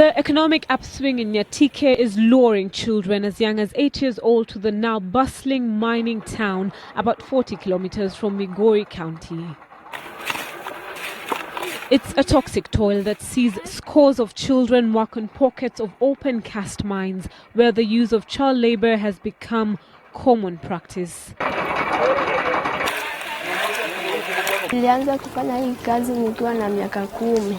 The economic upswing in Nyatike is luring children as young as 8 years old to the now bustling mining town about 40 kilometers from Migori County. It's a toxic toil that sees scores of children work on pockets of open cast mines where the use of child labor has become common practice. Nilianza kufanya hii kazi nikiwa na miaka 10.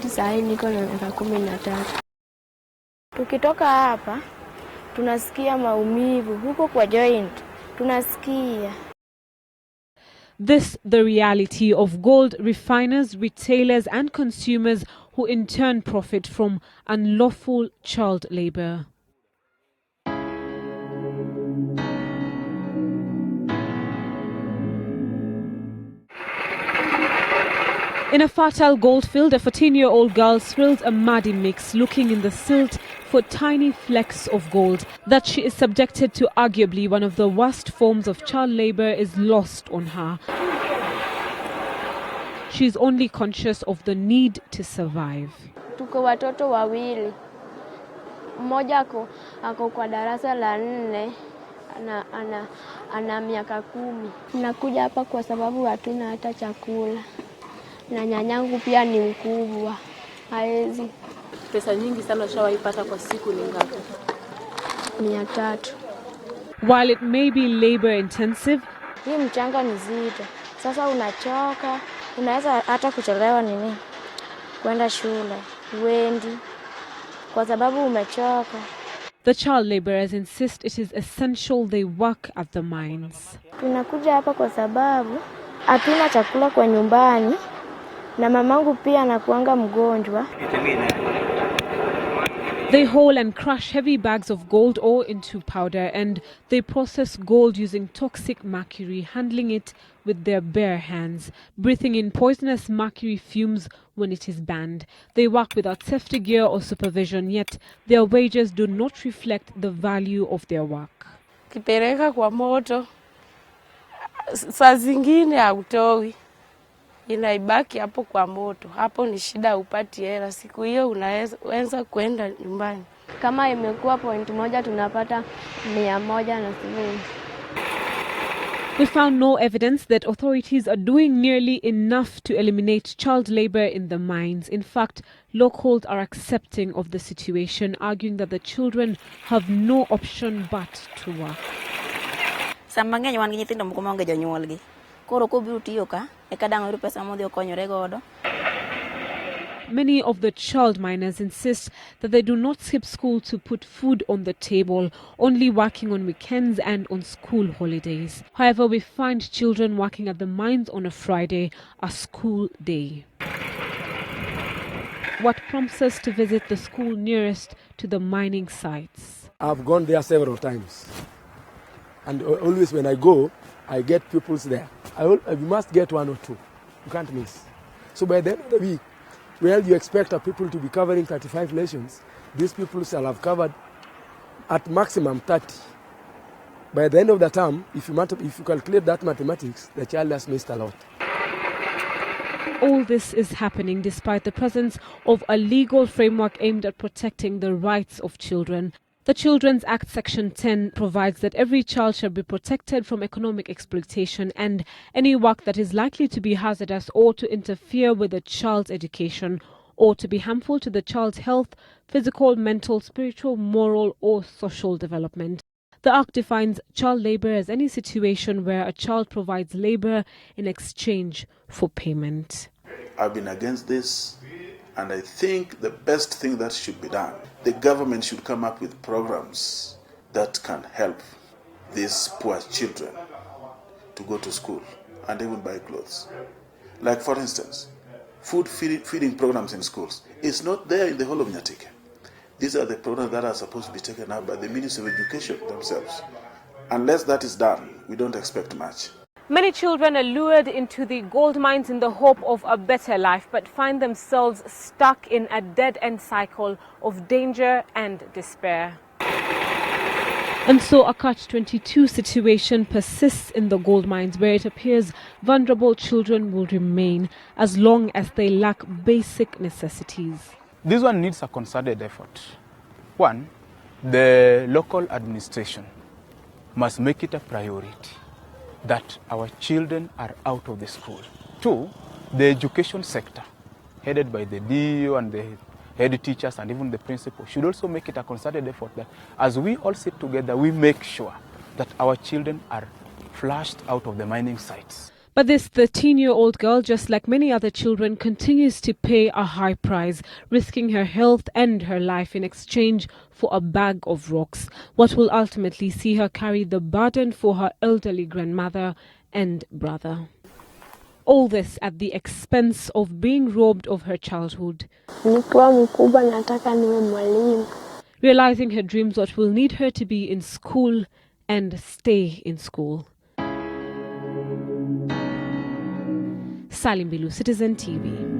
Sasa niko na miaka 13. Tukitoka hapa tunasikia maumivu huko kwa joint. Tunasikia. This the reality of gold refiners, retailers and consumers who in turn profit from unlawful child labor. In a fertile gold field, a 14-year-old girl swirls a muddy mix, looking in the silt for tiny flecks of gold. That she is subjected to arguably one of the worst forms of child labor is lost on her. She is only conscious of the need to survive. Tuko watoto wawili. Mmoja ako kwa darasa la 4. Ana miaka 10. Nakuja hapa kwa sababu hatuna hata chakula. Na nyanyangu pia ni mkubwa. Haezi. Pesa nyingi sana ushawaipata kwa siku ni ngapi? 300. While it may be labor intensive, hii mchanga ni zito. Sasa unachoka. Unaweza hata kuchelewa kwenda shule. Wendi kwa sababu umechoka. The child laborers insist it is essential they work at the mines. Tunakuja hapa kwa sababu hatuna chakula kwa nyumbani. Na mamangu pia anakuanga mgonjwa. They haul and crush heavy bags of gold ore into powder, and they process gold using toxic mercury, handling it with their bare hands, breathing in poisonous mercury fumes when it is banned. They work without safety gear or supervision, yet their wages do not reflect the value of their work. Kipeleka kwa moto, saa zingine hautoi. Inaibaki hapo kwa moto. Hapo ni shida, upati hela. Siku hiyo unaweza kwenda nyumbani. Kama imekuwa point moja tunapata 170. We found no evidence that authorities are doing nearly enough to eliminate child labor in the mines. In fact, locals are accepting of the situation, arguing that the children have no option but to work. Many of the child miners insist that they do not skip school to put food on the table, only working on weekends and on school holidays. However, we find children working at the mines on a Friday, a school day. What prompts us to visit the school nearest to the mining sites? I've gone there several times. And always when I go, I get pupils there. I must get 1 or 2. You can't miss. So by the end of the week, well, you expect a people to be covering 35 lessons. These people shall have covered at maximum 30. By the end of the term, if you calculate that mathematics, the child has missed a lot. All this is happening despite the presence of a legal framework aimed at protecting the rights of children. The Children's Act Section 10 provides that every child shall be protected from economic exploitation and any work that is likely to be hazardous or to interfere with a child's education or to be harmful to the child's health, physical, mental, spiritual, moral or social development. The Act defines child labor as any situation where a child provides labor in exchange for payment. I've been against this. And I think the best thing that should be done, the government should come up with programs that can help these poor children to go to school and even buy clothes. Like for instance, food feeding programs in schools. It's not there in the whole of Nyatike. These are the programs that are supposed to be taken up by the Ministry of Education themselves. Unless that is done, we don't expect much. Many children are lured into the gold mines in the hope of a better life, but find themselves stuck in a dead-end cycle of danger and despair. And so a catch-22 situation persists in the gold mines, where it appears vulnerable children will remain as long as they lack basic necessities. This one needs a concerted effort. One, the local administration must make it a priority that our children are out of the school. Two, the education sector, headed by the DEO and the head teachers and even the principal, should also make it a concerted effort that as we all sit together, we make sure that our children are flushed out of the mining sites. But this 13-year-old girl, just like many other children, continues to pay a high price, risking her health and her life in exchange for a bag of rocks, what will ultimately see her carry the burden for her elderly grandmother and brother. All this at the expense of being robbed of her childhood. Nikiwa mkubwa nataka niwe mwalimu. Realizing her dreams, what will need her to be in school and stay in school. Salim Bilu, Citizen TV.